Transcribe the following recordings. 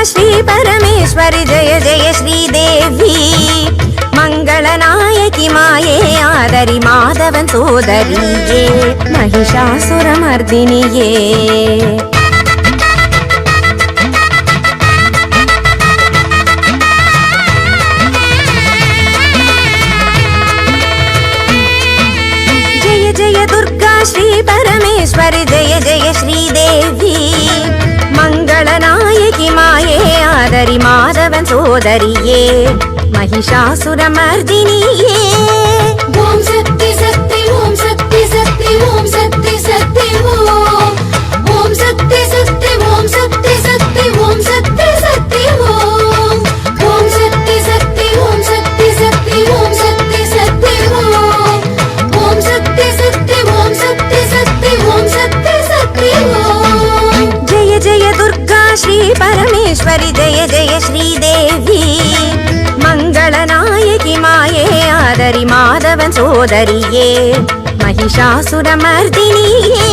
श्री परमेश्वरि जय जय श्रीदेवी मंगलनायकि माये आदरि माधवन सोदरिये महिषासुरमर्दिनिये जय जय दुर्गा श्री परमेश्वरि जय जय श्रीदेवी मंगलनायकि माये आदरि माधवन सोदरिये महिषासुरमर्दिनिये ओम शक्ति शक्ति ओम शक्ति शक्ति ओम शक्ति शक्ति ओम शक्ति शक्ति ओम शक्ति शक्ति ओम शक्ति शक्ति ओम शक्ति शक्ति ओम शक्ति शक्ति ओम शक्ति शक्ति ओम शक्ति शक्ति ओम शक्ति शक्ति ओम शक्ति शक्ति जय जय दुर्गा श्री परमेश्वरि जय जय श्रीदेवी मंगलनायकि माये आदरि माधवन सोदरिये महिषासुरमर्दिनिये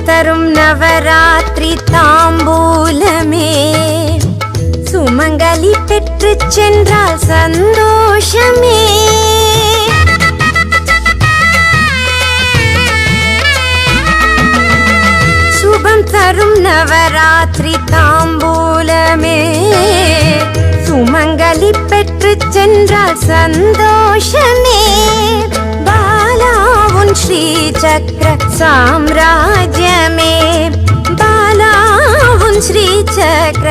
तरुम नवरात्रि तांबूलमे सुमंगली பெற்று சென்றால் சந்தோஷமே சுபம் தரும் நவராத்திரி தாம்பூலமே சுமங்கலி பெற்று சென்றால் சந்தோஷமே बालावुन श्री चक्र साम्राज्य में बालावुन श्री चक्र